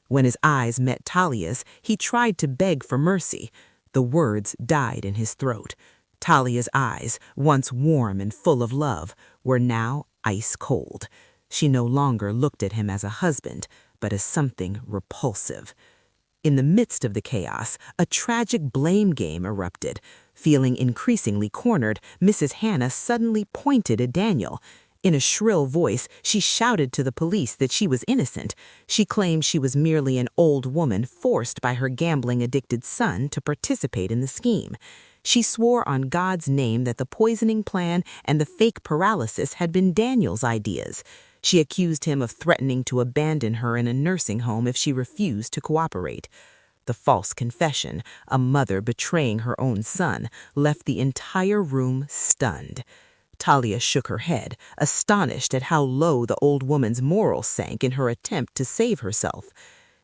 When his eyes met Talia's, he tried to beg for mercy. The words died in his throat. Talia's eyes, once warm and full of love, were now ice cold. She no longer looked at him as a husband, but as something repulsive. In the midst of the chaos, a tragic blame game erupted. Feeling increasingly cornered, Mrs. Hannah suddenly pointed at Daniel. In a shrill voice, she shouted to the police that she was innocent. She claimed she was merely an old woman forced by her gambling-addicted son to participate in the scheme. She swore on God's name that the poisoning plan and the fake paralysis had been Daniel's ideas. She accused him of threatening to abandon her in a nursing home if she refused to cooperate. The false confession, a mother betraying her own son, left the entire room stunned. Talia shook her head, astonished at how low the old woman's morals sank in her attempt to save herself.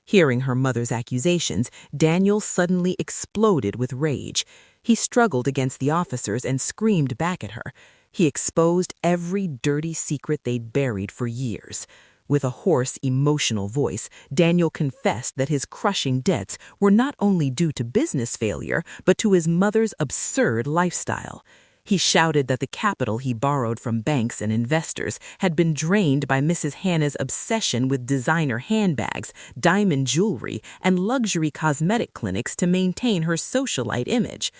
Hearing her mother's accusations, Daniel suddenly exploded with rage. He struggled against the officers and screamed back at her. He exposed every dirty secret they'd buried for years. With a hoarse, emotional voice, Daniel confessed that his crushing debts were not only due to business failure, but to his mother's absurd lifestyle. He shouted that the capital he borrowed from banks and investors had been drained by Mrs. Hannah's obsession with designer handbags, diamond jewelry, and luxury cosmetic clinics to maintain her socialite image.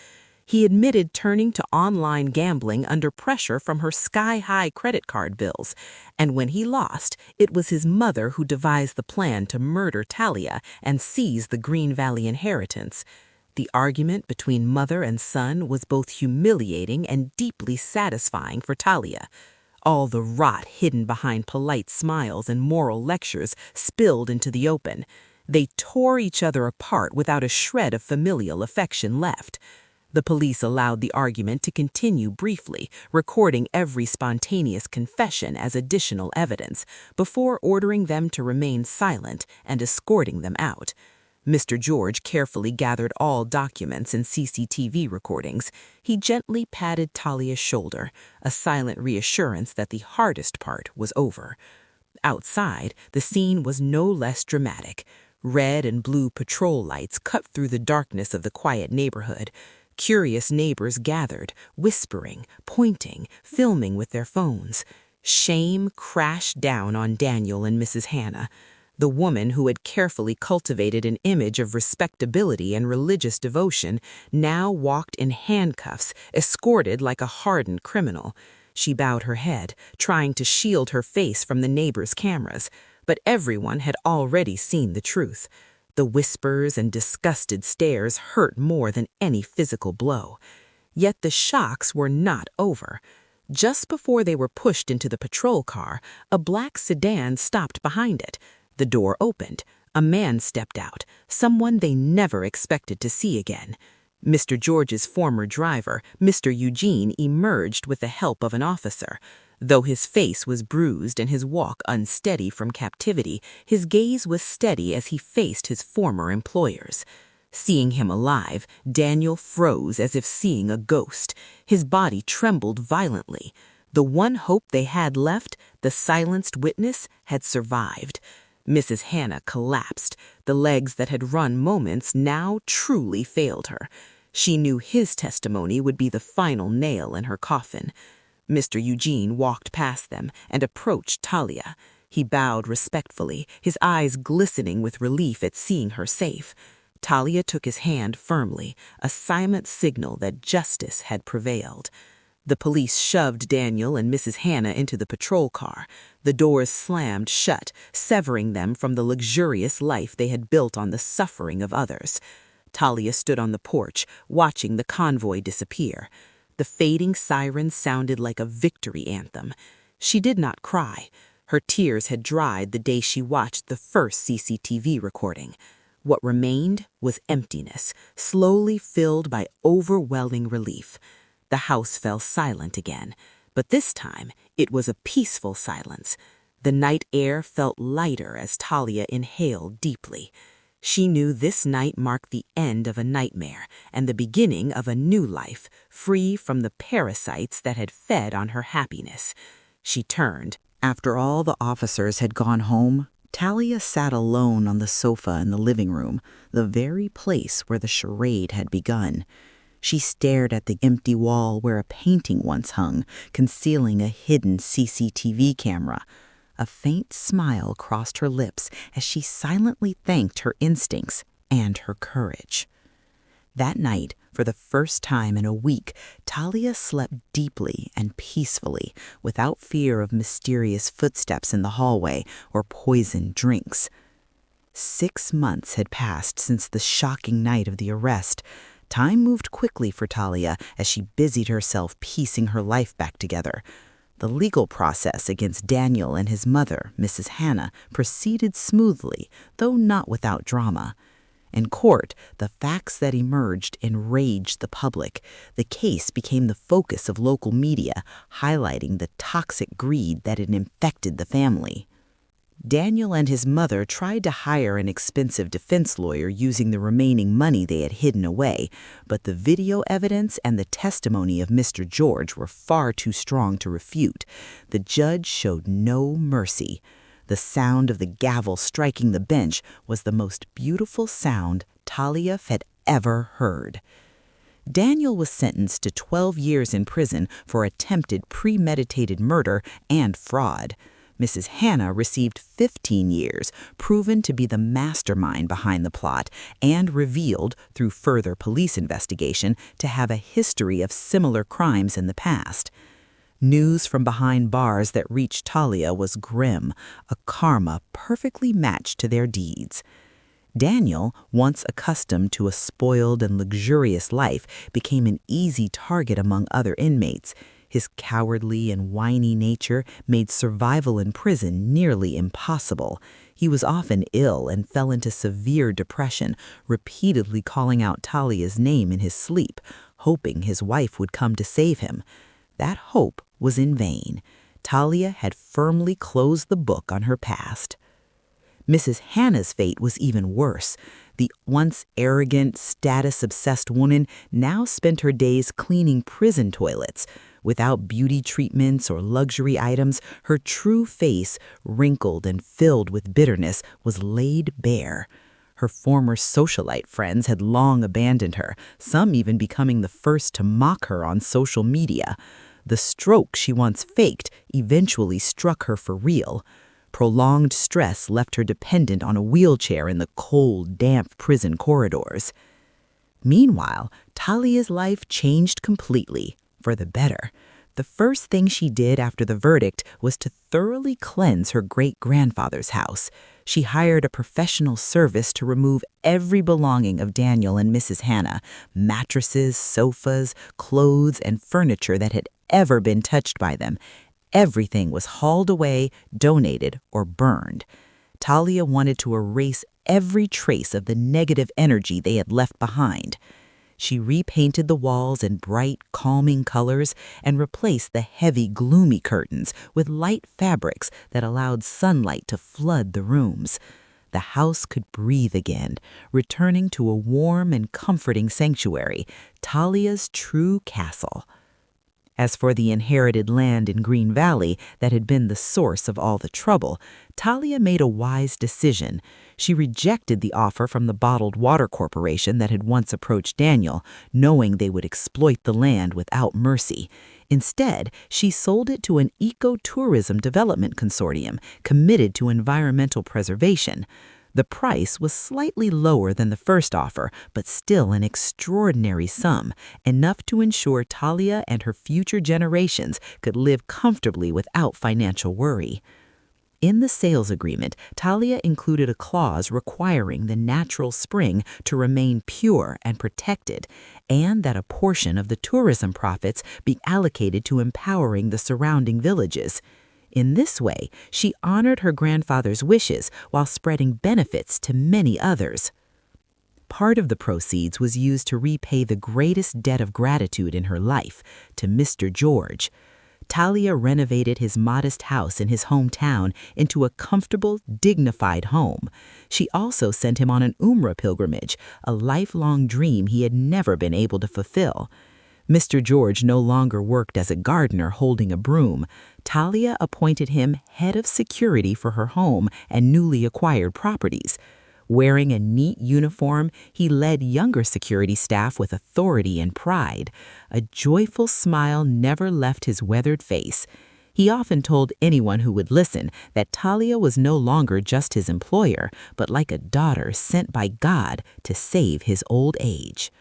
He admitted turning to online gambling under pressure from her sky-high credit card bills, and when he lost, it was his mother who devised the plan to murder Talia and seize the Green Valley inheritance. The argument between mother and son was both humiliating and deeply satisfying for Talia. All the rot hidden behind polite smiles and moral lectures spilled into the open. They tore each other apart without a shred of familial affection left. The police allowed the argument to continue briefly, recording every spontaneous confession as additional evidence, before ordering them to remain silent and escorting them out. Mr. George carefully gathered all documents and CCTV recordings. He gently patted Talia's shoulder, a silent reassurance that the hardest part was over. Outside, the scene was no less dramatic. Red and blue patrol lights cut through the darkness of the quiet neighborhood. Curious neighbors gathered, whispering, pointing, filming with their phones. Shame crashed down on Daniel and Mrs. Hannah. The woman who had carefully cultivated an image of respectability and religious devotion now walked in handcuffs, escorted like a hardened criminal. She bowed her head, trying to shield her face from the neighbors' cameras, but everyone had already seen the truth. The whispers and disgusted stares hurt more than any physical blow. Yet the shocks were not over. Just before they were pushed into the patrol car, a black sedan stopped behind it. The door opened. A man stepped out, someone they never expected to see again. Mr. George's former driver, Mr. Eugene, emerged with the help of an officer. Though his face was bruised and his walk unsteady from captivity, his gaze was steady as he faced his former employers. Seeing him alive, Daniel froze as if seeing a ghost. His body trembled violently. The one hope they had left, the silenced witness, had survived. Mrs. Hannah collapsed. The legs that had run moments now truly failed her. She knew his testimony would be the final nail in her coffin. Mr. Eugene walked past them and approached Talia. He bowed respectfully, his eyes glistening with relief at seeing her safe. Talia took his hand firmly, a silent signal that justice had prevailed. The police shoved Daniel and Mrs. Hannah into the patrol car. The doors slammed shut, severing them from the luxurious life they had built on the suffering of others. Talia stood on the porch, watching the convoy disappear. The fading siren sounded like a victory anthem. She did not cry. Her tears had dried the day she watched the first CCTV recording. What remained was emptiness, slowly filled by overwhelming relief. The house fell silent again, but this time it was a peaceful silence. The night air felt lighter as Talia inhaled deeply. She knew this night marked the end of a nightmare and the beginning of a new life, free from the parasites that had fed on her happiness. She turned. After all the officers had gone home, Talia sat alone on the sofa in the living room, the very place where the charade had begun. She stared at the empty wall where a painting once hung, concealing a hidden CCTV camera. A faint smile crossed her lips as she silently thanked her instincts and her courage. That night, for the first time in a week, Talia slept deeply and peacefully, without fear of mysterious footsteps in the hallway or poisoned drinks. 6 months had passed since the shocking night of the arrest. Time moved quickly for Talia as she busied herself piecing her life back together. The legal process against Daniel and his mother, Mrs. Hannah, proceeded smoothly, though not without drama. In court, the facts that emerged enraged the public. The case became the focus of local media, highlighting the toxic greed that had infected the family. Daniel and his mother tried to hire an expensive defense lawyer using the remaining money they had hidden away, but the video evidence and the testimony of Mr. George were far too strong to refute. The judge showed no mercy. The sound of the gavel striking the bench was the most beautiful sound Talia had ever heard. Daniel was sentenced to 12 years in prison for attempted premeditated murder and fraud. Mrs. Hannah received 15 years, proven to be the mastermind behind the plot and revealed, through further police investigation, to have a history of similar crimes in the past. News from behind bars that reached Talia was grim, a karma perfectly matched to their deeds. Daniel, once accustomed to a spoiled and luxurious life, became an easy target among other inmates. His cowardly and whiny nature made survival in prison nearly impossible. He was often ill and fell into severe depression, repeatedly calling out Talia's name in his sleep, hoping his wife would come to save him. That hope was in vain. Talia had firmly closed the book on her past. Mrs. Hannah's fate was even worse. The once arrogant, status-obsessed woman now spent her days cleaning prison toilets. Without beauty treatments or luxury items, her true face, wrinkled and filled with bitterness, was laid bare. Her former socialite friends had long abandoned her, some even becoming the first to mock her on social media. The stroke she once faked eventually struck her for real. Prolonged stress left her dependent on a wheelchair in the cold, damp prison corridors. Meanwhile, Talia's life changed completely, for the better. The first thing she did after the verdict was to thoroughly cleanse her great-grandfather's house. She hired a professional service to remove every belonging of Daniel and Mrs. Hannah, mattresses, sofas, clothes, and furniture that had ever been touched by them. Everything was hauled away, donated, or burned. Talia wanted to erase every trace of the negative energy they had left behind. She repainted the walls in bright, calming colors and replaced the heavy, gloomy curtains with light fabrics that allowed sunlight to flood the rooms. The house could breathe again, returning to a warm and comforting sanctuary, Talia's true castle. As for the inherited land in Green Valley that had been the source of all the trouble, Talia made a wise decision. She rejected the offer from the Bottled Water Corporation that had once approached Daniel, knowing they would exploit the land without mercy. Instead, she sold it to an ecotourism development consortium committed to environmental preservation. The price was slightly lower than the first offer, but still an extraordinary sum, enough to ensure Talia and her future generations could live comfortably without financial worry. In the sales agreement, Talia included a clause requiring the natural spring to remain pure and protected, and that a portion of the tourism profits be allocated to empowering the surrounding villages. In this way, she honored her grandfather's wishes while spreading benefits to many others. Part of the proceeds was used to repay the greatest debt of gratitude in her life, to Mr. George. Talia renovated his modest house in his hometown into a comfortable, dignified home. She also sent him on an Umrah pilgrimage, a lifelong dream he had never been able to fulfill. Mr. George no longer worked as a gardener holding a broom. Talia appointed him head of security for her home and newly acquired properties. Wearing a neat uniform, he led younger security staff with authority and pride. A joyful smile never left his weathered face. He often told anyone who would listen that Talia was no longer just his employer, but like a daughter sent by God to save his old age.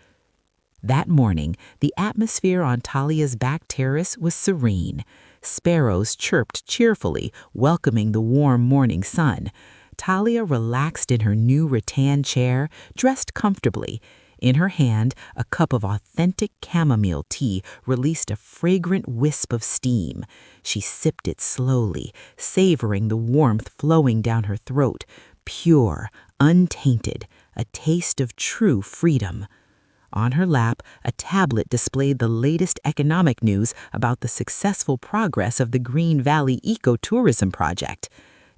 That morning, the atmosphere on Talia's back terrace was serene. Sparrows chirped cheerfully, welcoming the warm morning sun. Talia relaxed in her new rattan chair, dressed comfortably. In her hand, a cup of authentic chamomile tea released a fragrant wisp of steam. She sipped it slowly, savoring the warmth flowing down her throat. Pure, untainted, a taste of true freedom. On her lap, a tablet displayed the latest economic news about the successful progress of the Green Valley ecotourism project.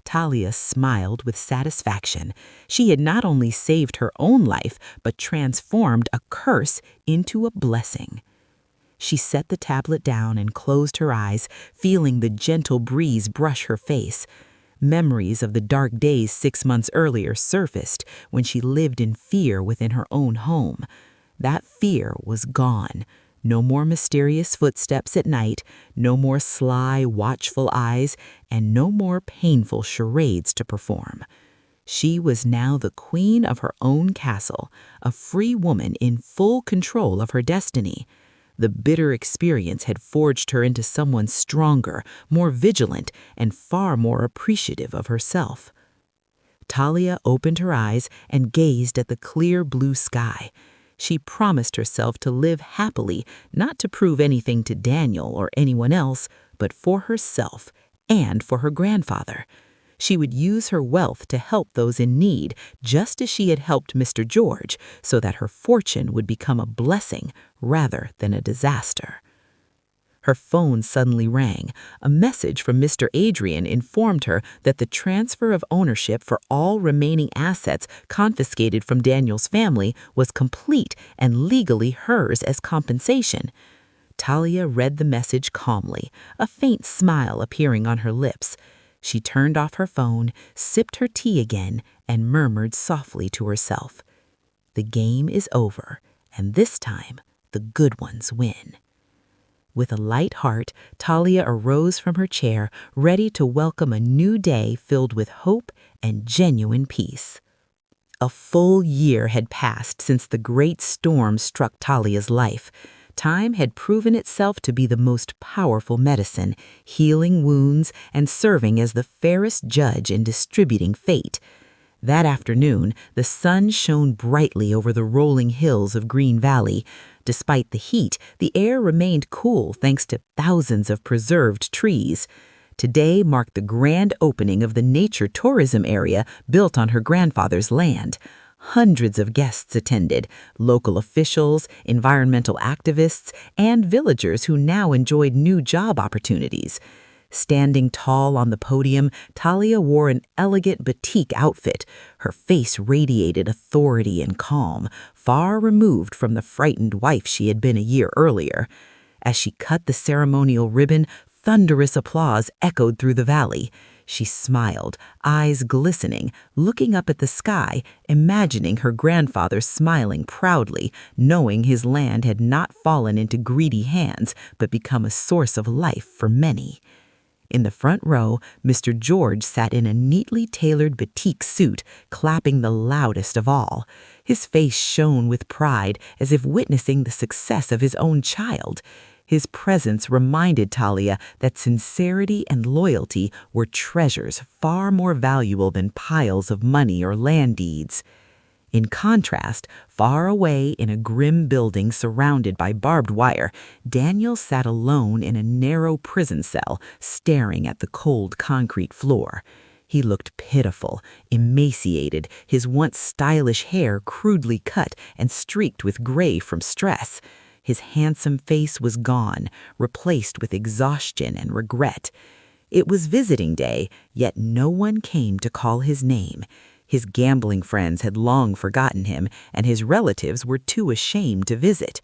Talia smiled with satisfaction. She had not only saved her own life, but transformed a curse into a blessing. She set the tablet down and closed her eyes, feeling the gentle breeze brush her face. Memories of the dark days 6 months earlier surfaced when she lived in fear within her own home. That fear was gone. No more mysterious footsteps at night, no more sly, watchful eyes, and no more painful charades to perform. She was now the queen of her own castle, a free woman in full control of her destiny. The bitter experience had forged her into someone stronger, more vigilant, and far more appreciative of herself. Talia opened her eyes and gazed at the clear blue sky. She promised herself to live happily, not to prove anything to Daniel or anyone else, but for herself and for her grandfather. She would use her wealth to help those in need, just as she had helped Mr. George, so that her fortune would become a blessing rather than a disaster. Her phone suddenly rang. A message from Mr. Adrian informed her that the transfer of ownership for all remaining assets confiscated from Daniel's family was complete and legally hers as compensation. Talia read the message calmly, a faint smile appearing on her lips. She turned off her phone, sipped her tea again, and murmured softly to herself, "The game is over, and this time the good ones win." With a light heart, Talia arose from her chair, ready to welcome a new day filled with hope and genuine peace. A full year had passed since the great storm struck Talia's life. Time had proven itself to be the most powerful medicine, healing wounds and serving as the fairest judge in distributing fate. That afternoon, the sun shone brightly over the rolling hills of Green Valley. Despite the heat, the air remained cool thanks to thousands of preserved trees. Today marked the grand opening of the nature tourism area built on her grandfather's land. Hundreds of guests attended, local officials, environmental activists, and villagers who now enjoyed new job opportunities. Standing tall on the podium, Talia wore an elegant batik outfit. Her face radiated authority and calm, far removed from the frightened wife she had been a year earlier. As she cut the ceremonial ribbon, thunderous applause echoed through the valley. She smiled, eyes glistening, looking up at the sky, imagining her grandfather smiling proudly, knowing his land had not fallen into greedy hands, but become a source of life for many. In the front row, Mr. George sat in a neatly tailored batik suit, clapping the loudest of all. His face shone with pride, as if witnessing the success of his own child. His presence reminded Talia that sincerity and loyalty were treasures far more valuable than piles of money or land deeds. In contrast, far away in a grim building surrounded by barbed wire, Daniel sat alone in a narrow prison cell, staring at the cold concrete floor. He looked pitiful, emaciated, his once stylish hair crudely cut and streaked with gray from stress. His handsome face was gone, replaced with exhaustion and regret. It was visiting day, yet no one came to call his name. His gambling friends had long forgotten him, and his relatives were too ashamed to visit.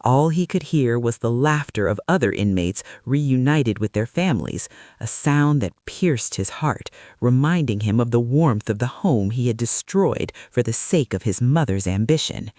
All he could hear was the laughter of other inmates reunited with their families, a sound that pierced his heart, reminding him of the warmth of the home he had destroyed for the sake of his mother's ambition.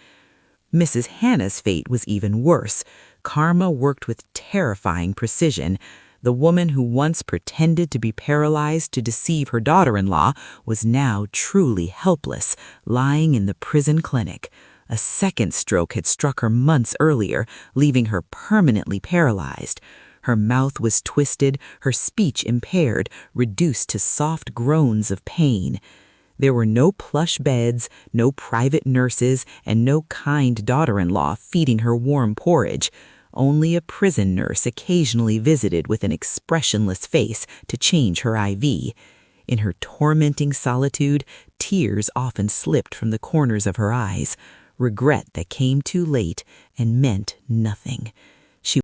Mrs. Hannah's fate was even worse. Karma worked with terrifying precision. The woman who once pretended to be paralyzed to deceive her daughter-in-law was now truly helpless, lying in the prison clinic. A second stroke had struck her months earlier, leaving her permanently paralyzed. Her mouth was twisted, her speech impaired, reduced to soft groans of pain. There were no plush beds, no private nurses, and no kind daughter-in-law feeding her warm porridge. Only a prison nurse occasionally visited with an expressionless face to change her IV. In her tormenting solitude, tears often slipped from the corners of her eyes, regret that came too late and meant nothing.